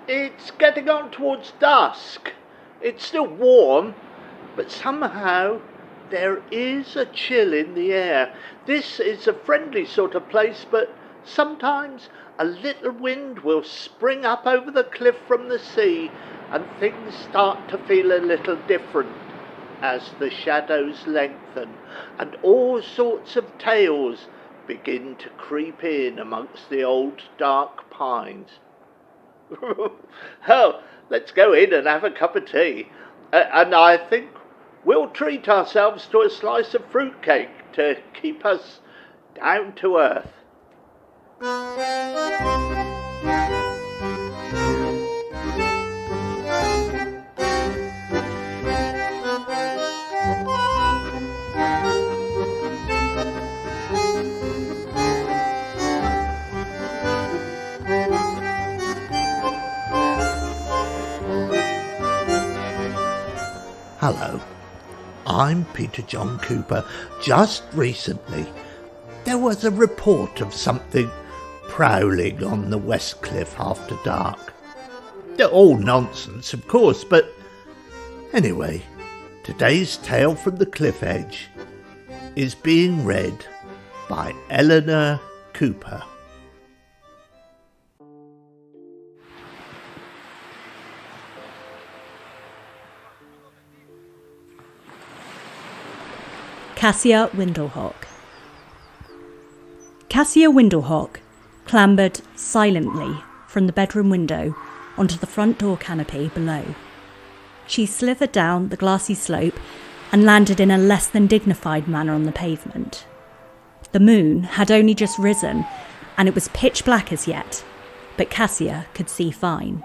It's getting on towards dusk. It's still warm, but somehow there is a chill in the air. This is a friendly sort of place, but sometimes a little wind will spring up over the cliff from the sea, and things start to feel a little different as the shadows lengthen, and all sorts of tales begin to creep in amongst the old dark pines. Oh, let's go in and have a cup of tea. And I think we'll treat ourselves to a slice of fruitcake to keep us down to earth. Hello, I'm Peter John Cooper. Just recently, there was a report of something prowling on the West Cliff after dark. They're all nonsense, of course, but anyway, today's tale from the cliff edge is being read by Elinor Cooper. Cassia Windlehock. Cassia Windlehock clambered silently from the bedroom window onto the front door canopy below. She slithered down the glassy slope and landed in a less than dignified manner on the pavement. The moon had only just risen, and it was pitch black as yet, but Cassia could see fine.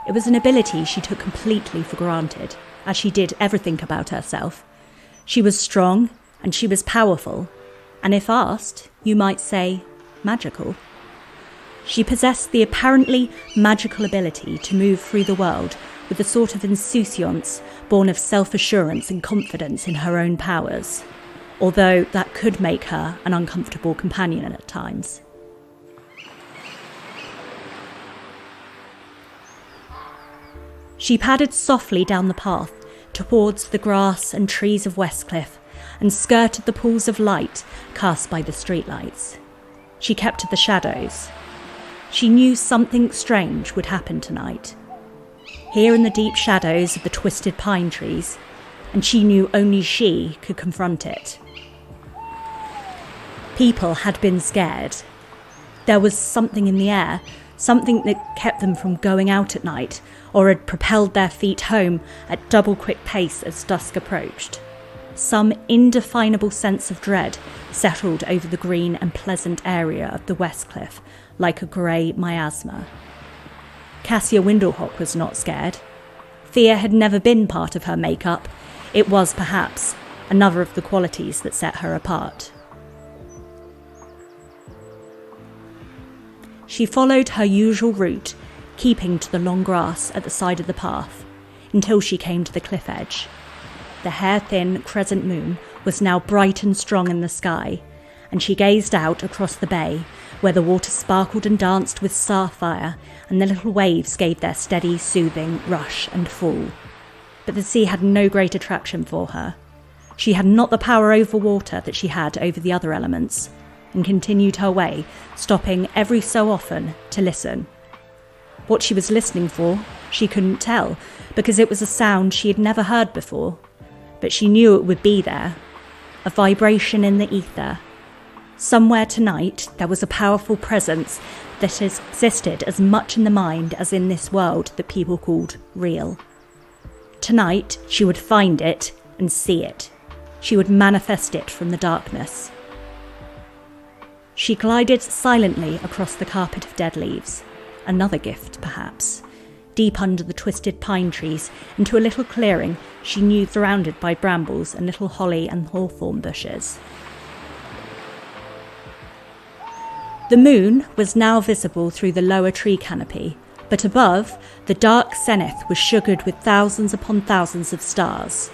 It was an ability she took completely for granted, as she did everything about herself. She was strong, and she was powerful, and if asked, you might say, magical. She possessed the apparently magical ability to move through the world with a sort of insouciance born of self-assurance and confidence in her own powers, although that could make her an uncomfortable companion at times. She padded softly down the path towards the grass and trees of Westcliff and skirted the pools of light cast by the streetlights. She kept to the shadows. She knew something strange would happen tonight. Here in the deep shadows of the twisted pine trees, and she knew only she could confront it. People had been scared. There was something in the air, something that kept them from going out at night, or had propelled their feet home at double-quick pace as dusk approached. Some indefinable sense of dread settled over the green and pleasant area of the Westcliff like a grey miasma. Cassia Windlehock was not scared. Fear had never been part of her makeup. It was, perhaps, another of the qualities that set her apart. She followed her usual route, keeping to the long grass at the side of the path, until she came to the cliff edge. The hair-thin crescent moon was now bright and strong in the sky, and she gazed out across the bay, where the water sparkled and danced with sapphire, and the little waves gave their steady, soothing rush and fall. But the sea had no great attraction for her. She had not the power over water that she had over the other elements, and continued her way, stopping every so often to listen. What she was listening for, she couldn't tell, because it was a sound she had never heard before. But she knew it would be there, a vibration in the ether. Somewhere tonight there was a powerful presence that existed as much in the mind as in this world that people called real. Tonight she would find it and see it. She would manifest it from the darkness. She glided silently across the carpet of dead leaves, another gift perhaps, deep under the twisted pine trees into a little clearing she knew surrounded by brambles and little holly and hawthorn bushes. The moon was now visible through the lower tree canopy, but above, the dark zenith was sugared with thousands upon thousands of stars.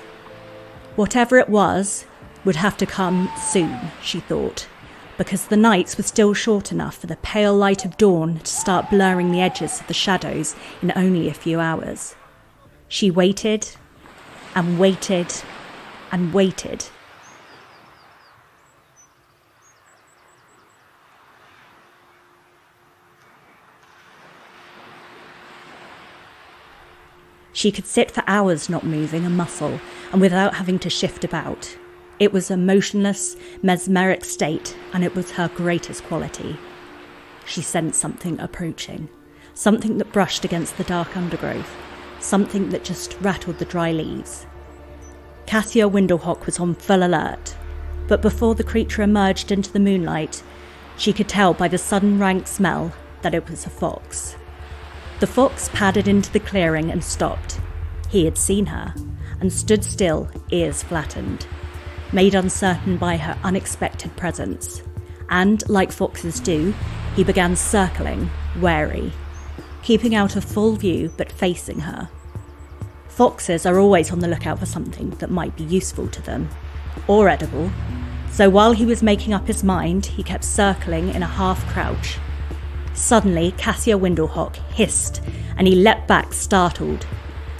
Whatever it was would have to come soon, she thought, because the nights were still short enough for the pale light of dawn to start blurring the edges of the shadows in only a few hours. She waited and waited and waited. She could sit for hours not moving a muscle and without having to shift about. It was a motionless, mesmeric state, and it was her greatest quality. She sensed something approaching, something that brushed against the dark undergrowth, something that just rattled the dry leaves. Cassia Windlehock was on full alert, but before the creature emerged into the moonlight, she could tell by the sudden rank smell that it was a fox. The fox padded into the clearing and stopped. He had seen her, and stood still, ears flattened, made uncertain by her unexpected presence. And, like foxes do, he began circling, wary, keeping out of full view but facing her. Foxes are always on the lookout for something that might be useful to them, or edible, so while he was making up his mind, he kept circling in a half-crouch. Suddenly, Cassia Windlehock hissed, and he leapt back startled,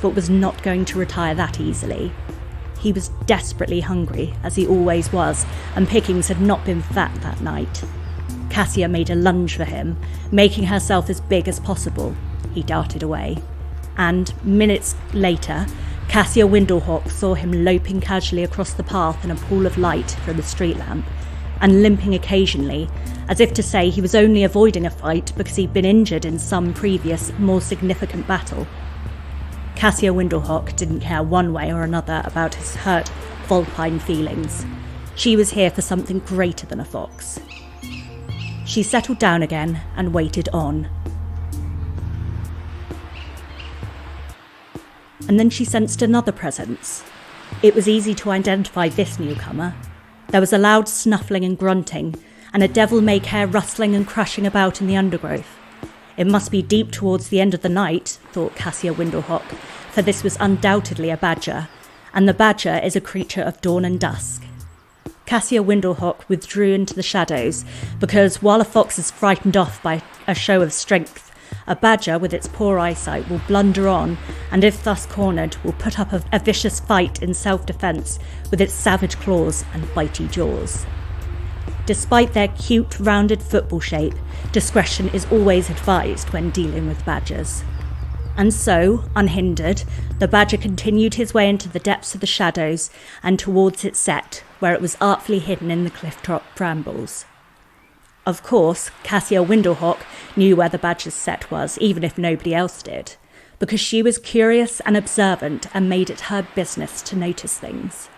but was not going to retire that easily. He was desperately hungry, as he always was, and pickings had not been fat that night. Cassia made a lunge for him, making herself as big as possible. He darted away, and minutes later, Cassia Windlehock saw him loping casually across the path in a pool of light from the street lamp, and limping occasionally, as if to say he was only avoiding a fight because he'd been injured in some previous, more significant battle. Cassia Windlehock didn't care one way or another about his hurt, vulpine feelings. She was here for something greater than a fox. She settled down again and waited on. And then she sensed another presence. It was easy to identify this newcomer. There was a loud snuffling and grunting, and a devil-may-care rustling and crashing about in the undergrowth. It must be deep towards the end of the night, thought Cassia Windlehock, for this was undoubtedly a badger, and the badger is a creature of dawn and dusk. Cassia Windlehock withdrew into the shadows, because while a fox is frightened off by a show of strength, a badger with its poor eyesight will blunder on, and if thus cornered, will put up a vicious fight in self-defence with its savage claws and bitey jaws. Despite their cute, rounded football shape, discretion is always advised when dealing with badgers. And so, unhindered, the badger continued his way into the depths of the shadows and towards its set, where it was artfully hidden in the cliff-top brambles. Of course, Cassia Windlehock knew where the badger's set was, even if nobody else did, because she was curious and observant and made it her business to notice things.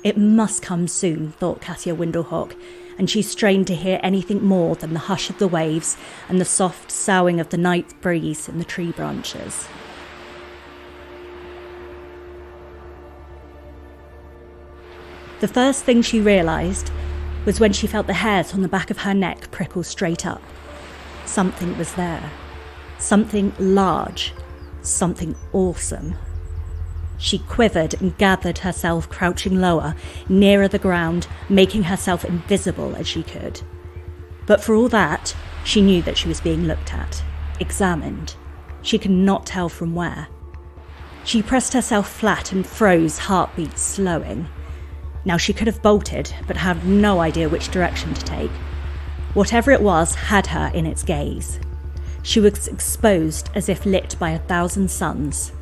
It must come soon, thought Cassia Windlehock, and she strained to hear anything more than the hush of the waves and the soft soughing of the night breeze in the tree branches. The first thing she realised was when she felt the hairs on the back of her neck prickle straight up. Something was there. Something large. Something awesome. She quivered and gathered herself, crouching lower, nearer the ground, making herself invisible as she could. But for all that, she knew that she was being looked at, examined. She could not tell from where. She pressed herself flat and froze, heartbeat slowing. Now she could have bolted, but had no idea which direction to take. Whatever it was had her in its gaze. She was exposed as if lit by 1,000 suns.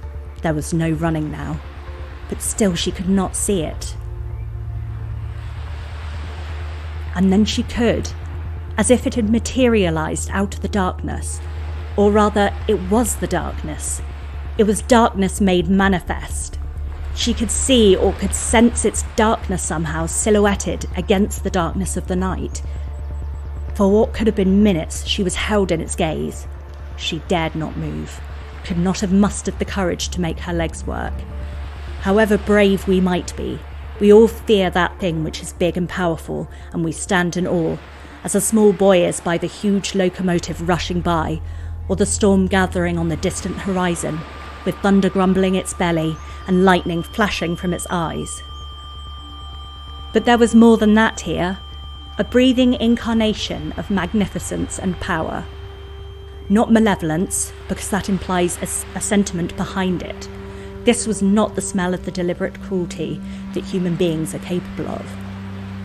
There was no running now, but still she could not see it. And then she could, as if it had materialised out of the darkness. Or rather, it was the darkness. It was darkness made manifest. She could see or could sense its darkness somehow silhouetted against the darkness of the night. For what could have been minutes, she was held in its gaze. She dared not move, could not have mustered the courage to make her legs work. However brave we might be, we all fear that thing which is big and powerful, and we stand in awe, as a small boy is by the huge locomotive rushing by, or the storm gathering on the distant horizon, with thunder grumbling its belly and lightning flashing from its eyes. But there was more than that here, a breathing incarnation of magnificence and power. Not malevolence, because that implies a sentiment behind it. This was not the smell of the deliberate cruelty that human beings are capable of.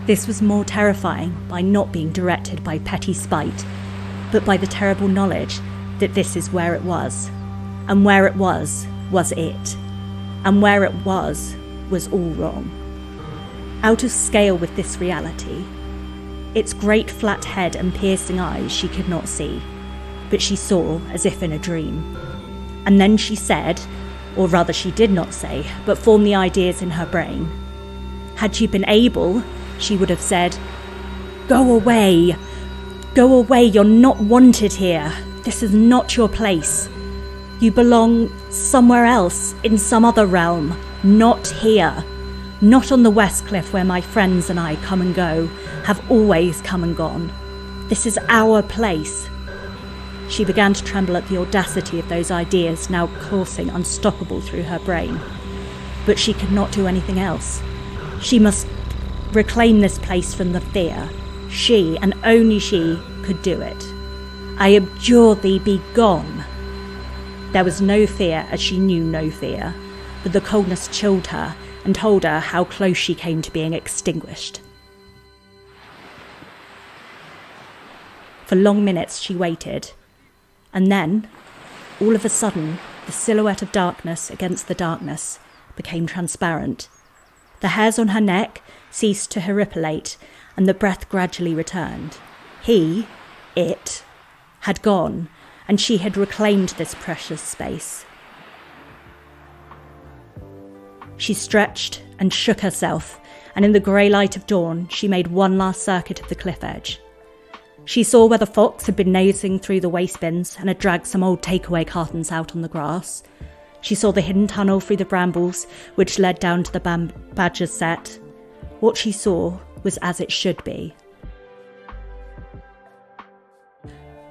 This was more terrifying by not being directed by petty spite, but by the terrible knowledge that this is where it was. And where it was it. And where it was all wrong. Out of scale with this reality. Its great flat head and piercing eyes she could not see, but she saw as if in a dream. And then she said, or rather she did not say, but formed the ideas in her brain. Had she been able, she would have said, "Go away! Go away, you're not wanted here. This is not your place. You belong somewhere else, in some other realm, not here. Not on the West Cliff where my friends and I come and go, have always come and gone. This is our place." She began to tremble at the audacity of those ideas now coursing unstoppable through her brain. But she could not do anything else. She must reclaim this place from the fear. She, and only she, could do it. "I abjure thee, be gone." There was no fear, as she knew no fear, but the coldness chilled her and told her how close she came to being extinguished. For long minutes she waited, and then, all of a sudden, the silhouette of darkness against the darkness became transparent. The hairs on her neck ceased to horripilate, and the breath gradually returned. It, had gone, and she had reclaimed this precious space. She stretched and shook herself, and in the grey light of dawn she made one last circuit of the cliff edge. She saw where the fox had been nosing through the waste bins and had dragged some old takeaway cartons out on the grass. She saw the hidden tunnel through the brambles which led down to the badger's set. What she saw was as it should be.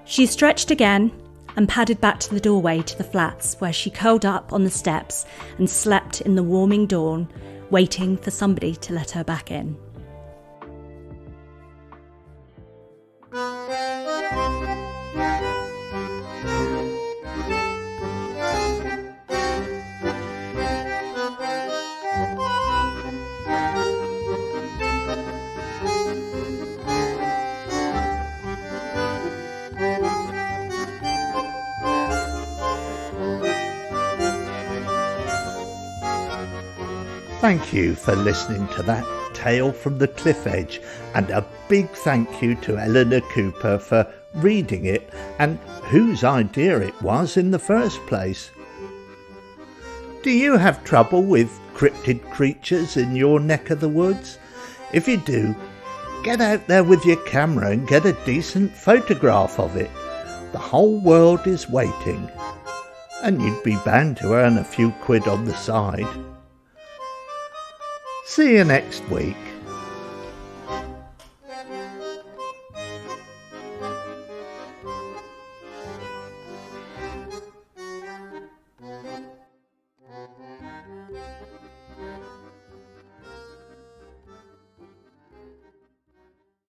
She stretched again and padded back to the doorway to the flats, where she curled up on the steps and slept in the warming dawn, waiting for somebody to let her back in. Thank you for listening to that tale from the cliff edge, and a big thank you to Elinor Cooper for reading it and whose idea it was in the first place. Do you have trouble with cryptid creatures in your neck of the woods? If you do, get out there with your camera and get a decent photograph of it. The whole world is waiting, and you'd be bound to earn a few quid on the side. See you next week.